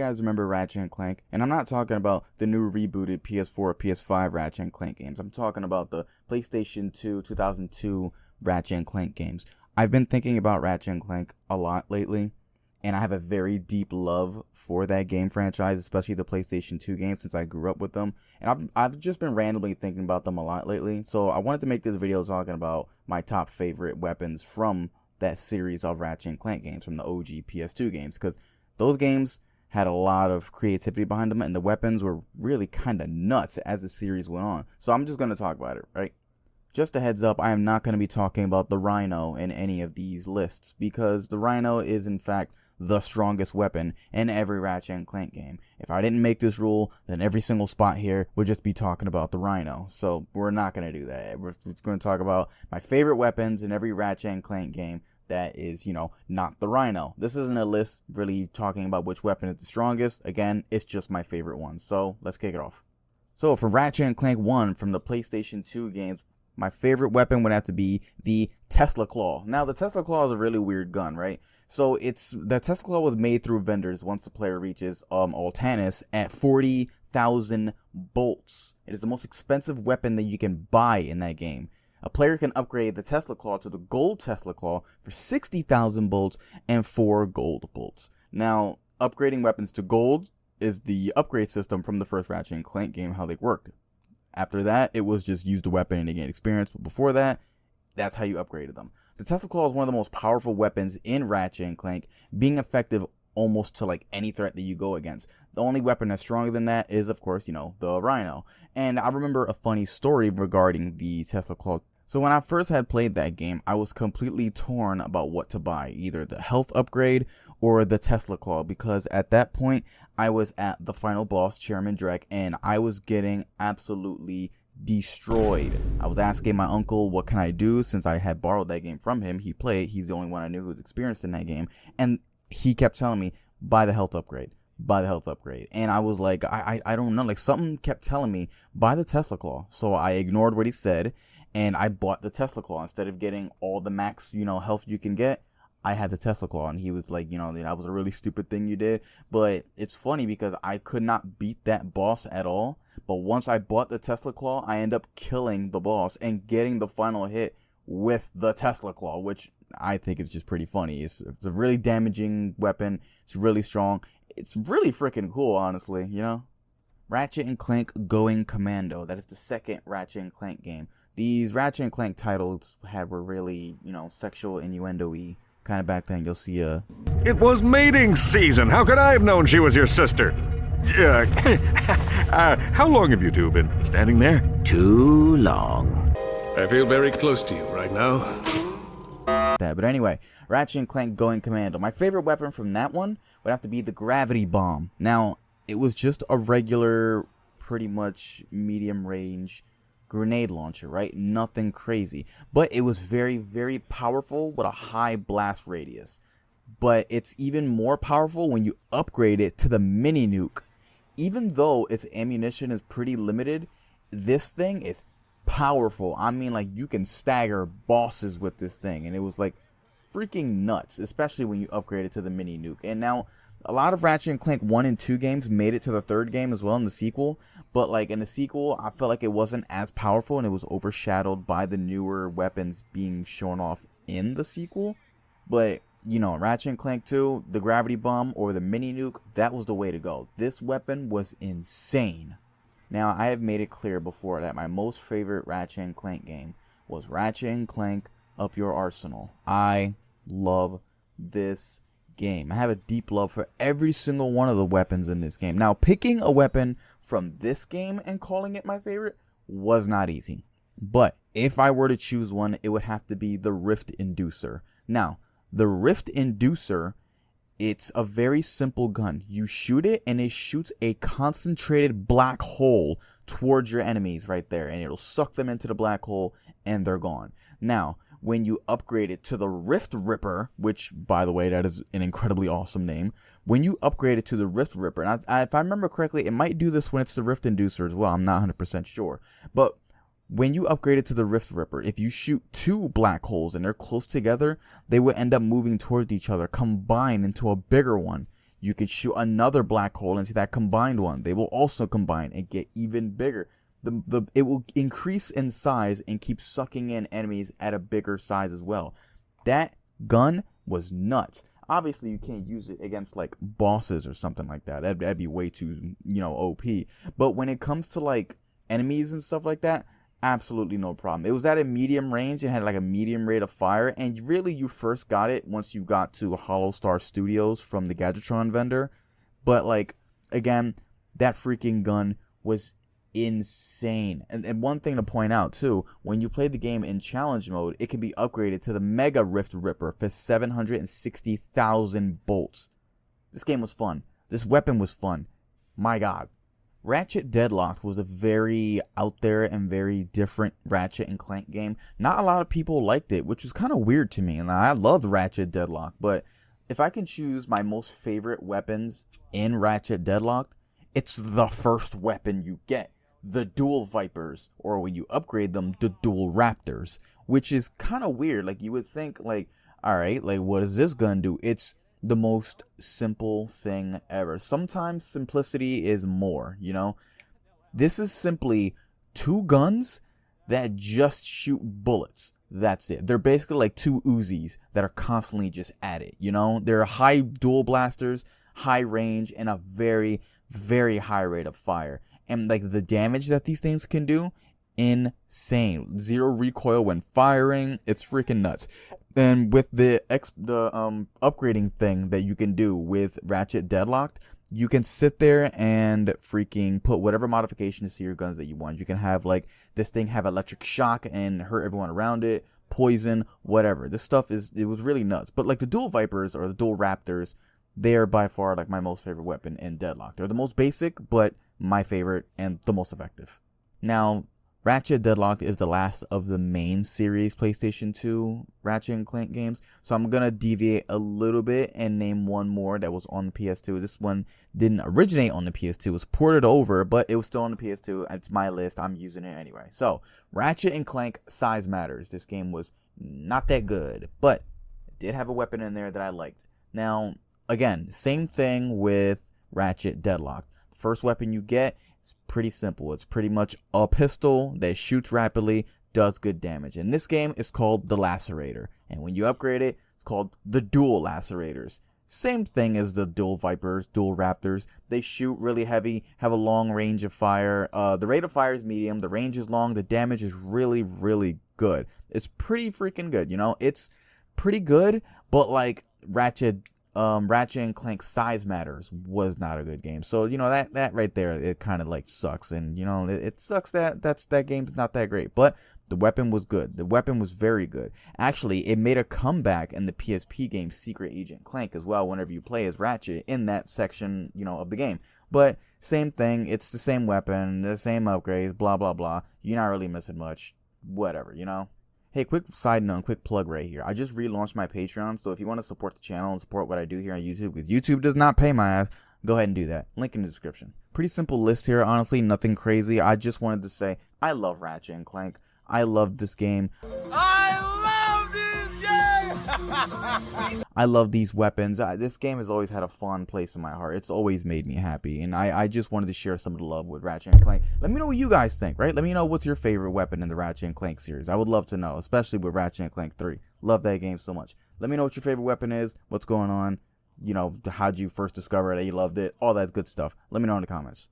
guys remember Ratchet and Clank, and I'm not talking about the new rebooted PS4, PS5 Ratchet and Clank games. I'm talking about the PlayStation 2, 2002 Ratchet and Clank games. I've been thinking about Ratchet and Clank a lot lately, and I have a very deep love for that game franchise, especially the PlayStation 2 games, since I grew up with them. And I've just been randomly thinking about them a lot lately, so I wanted to make this video talking about my top favorite weapons from that series of Ratchet and Clank games, from the OG PS2 games, because those games had a lot of creativity behind them, and the weapons were really kind of nuts as the series went on. So I'm just going to talk about it, right? Just a heads up, I am not going to be talking about the Rhino in any of these lists, because the Rhino is in fact the strongest weapon in every Ratchet and Clank game. If I didn't make this rule, then every single spot here would just be talking about the Rhino. So we're not going to do that. We're just going to talk about my favorite weapons in every Ratchet and Clank game that is, not the Rhino. This isn't a list really talking about which weapon is the strongest. Again, it's just my favorite one. So let's kick it off. So for Ratchet and Clank 1 from the PlayStation 2 games, my favorite weapon would have to be the Tesla Claw. Now, the Tesla Claw is a really weird gun, right? So the Tesla Claw was made through vendors once the player reaches Altanis at 40,000 bolts. It is the most expensive weapon that you can buy in that game. A player can upgrade the Tesla Claw to the Gold Tesla Claw for 60,000 bolts and 4 gold bolts. Now, upgrading weapons to gold is the upgrade system from the first Ratchet and Clank game, how they worked. After that, it was just use the weapon and gain experience, but before that, that's how you upgraded them. The Tesla Claw is one of the most powerful weapons in Ratchet and Clank, being effective almost to like any threat that you go against. The only weapon that's stronger than that is, of course, the Rhino. And I remember a funny story regarding the Tesla Claw. So when I first had played that game, I was completely torn about what to buy, either the health upgrade or the Tesla Claw, because at that point, I was at the final boss, Chairman Drek, and I was getting absolutely destroyed. I was asking my uncle, what can I do, since I had borrowed that game from him. He played, he's the only one I knew who was experienced in that game, and he kept telling me, buy the health upgrade. Buy the health upgrade. And I was like, I don't know, like something kept telling me, buy the Tesla Claw. So I ignored what he said, and I bought the Tesla Claw. Instead of getting all the max, health you can get, I had the Tesla Claw. And he was like, that was a really stupid thing you did. But it's funny because I could not beat that boss at all. But once I bought the Tesla Claw, I end up killing the boss and getting the final hit with the Tesla Claw, which I think is just pretty funny. It's a really damaging weapon. It's really strong. It's really freaking cool, honestly, Ratchet and Clank Going Commando. That is the second Ratchet and Clank game. These Ratchet and Clank titles were really, sexual innuendo-y kind of back then. You'll see It was mating season. How could I have known she was your sister? How long have you two been standing there? Too long. I feel very close to you right now. that. But anyway, Ratchet and Clank Going Commando. My favorite weapon from that one would have to be the gravity bomb. Now, it was just a regular, pretty much medium range grenade launcher, right? Nothing crazy. But it was very, very powerful with a high blast radius. But it's even more powerful when you upgrade it to the mini nuke. Even though its ammunition is pretty limited, this thing is powerful. I mean, like, you can stagger bosses with this thing, and it was like freaking nuts, especially when you upgrade it to the mini nuke. And now a lot of Ratchet and Clank 1 and 2 games made it to the third game as well in the sequel, but like in the sequel, I felt like it wasn't as powerful, and it was overshadowed by the newer weapons being shown off in the sequel. But you know, Ratchet and Clank 2, the gravity bomb or the mini nuke, that was the way to go. This weapon was insane. Now, I have made it clear before that my most favorite Ratchet and Clank game was Ratchet and Clank Up Your Arsenal. I love this game. I have a deep love for every single one of the weapons in this game. Now, picking a weapon from this game and calling it my favorite was not easy. But if I were to choose one, it would have to be the Rift Inducer. Now, the Rift Inducer, it's a very simple gun. You shoot it and it shoots a concentrated black hole towards your enemies right there, and it'll suck them into the black hole and they're gone. Now, when you upgrade it to the Rift Ripper, which, by the way, that is an incredibly awesome name. When you upgrade it to the Rift Ripper, and if I remember correctly, it might do this when it's the Rift Inducer as well. I'm not 100% sure. But when you upgrade it to the Rift Ripper, if you shoot two black holes and they're close together, they will end up moving towards each other, combine into a bigger one. You could shoot another black hole into that combined one. They will also combine and get even bigger. It will increase in size and keep sucking in enemies at a bigger size as well. That gun was nuts. Obviously, you can't use it against like bosses or something like that. That'd be way too, OP. But when it comes to like enemies and stuff like that, absolutely no problem. It was at a medium range and had like a medium rate of fire. And really, you first got it once you got to Hollow Star Studios from the Gadgetron vendor. But like, again, that freaking gun was insane. And one thing to point out too, when you play the game in challenge mode, it can be upgraded to the Mega Rift Ripper for 760,000 bolts. This game was fun. This weapon was fun. My god. Ratchet Deadlocked was a very out there and very different Ratchet and Clank game. Not a lot of people liked it, which was kind of weird to me. And I loved Ratchet Deadlocked, but if I can choose my most favorite weapons in Ratchet Deadlocked, it's the first weapon you get. The Dual Vipers, or when you upgrade them, the Dual Raptors, which is kind of weird. Like, you would think, like, alright, like, what does this gun do? It's the most simple thing ever. Sometimes simplicity is more, This is simply two guns that just shoot bullets. That's it. They're basically like two Uzis that are constantly just at it, They're high dual blasters, high range, and a very, very high rate of fire. And like the damage that these things can do, insane. Zero recoil when firing. It's freaking nuts. And with the upgrading thing that you can do with Ratchet Deadlocked, you can sit there and freaking put whatever modifications to your guns that you want. You can have like this thing have electric shock and hurt everyone around it, poison, whatever. This stuff it was really nuts. But like the Dual Vipers or the Dual Raptors, they are by far like my most favorite weapon in Deadlock. They're the most basic, but my favorite and the most effective. Now, Ratchet Deadlocked is the last of the main series PlayStation 2 Ratchet and Clank games, so I'm gonna deviate a little bit and name one more that was on the PS2. This one didn't originate on the PS2, it was ported over, but it was still on the PS2. It's my list, I'm using it anyway. So, Ratchet and Clank Size Matters. This game was not that good, but it did have a weapon in there that I liked. Now, again, same thing with Ratchet Deadlocked. The first weapon you get, it's pretty simple. It's pretty much a pistol that shoots rapidly, does good damage. In this game, it's called the Lacerator. And when you upgrade it, it's called the Dual Lacerators. Same thing as the Dual Vipers, Dual Raptors. They shoot really heavy, have a long range of fire. The rate of fire is medium, the range is long, the damage is really, really good. It's pretty freaking good, It's pretty good, but like Ratchet and Clank Size Matters was not a good game. So, that right there, it kind of like sucks. And, it sucks that game's not that great. But the weapon was good. The weapon was very good. Actually, it made a comeback in the PSP game Secret Agent Clank as well whenever you play as Ratchet in that section, of the game. But same thing. It's the same weapon, the same upgrades, blah, blah, blah. You're not really missing much. Whatever, Hey, quick side note, quick plug right here. I just relaunched my Patreon, so if you want to support the channel and support what I do here on YouTube, because YouTube does not pay my ass, go ahead and do that. Link in the description. Pretty simple list here, honestly, nothing crazy. I just wanted to say, I love Ratchet and Clank. I love this game. I love these weapons. This game has always had a fond place in my heart. It's always made me happy, and I just wanted to share some of the love with Ratchet and Clank. Let me know what you guys think, right? Let me know what's your favorite weapon in the Ratchet and Clank series. I would love to know, especially with Ratchet and Clank 3. Love that game so much. Let me know what your favorite weapon is, what's going on, how'd you first discover it, that you loved it, all that good stuff. Let me know in the comments.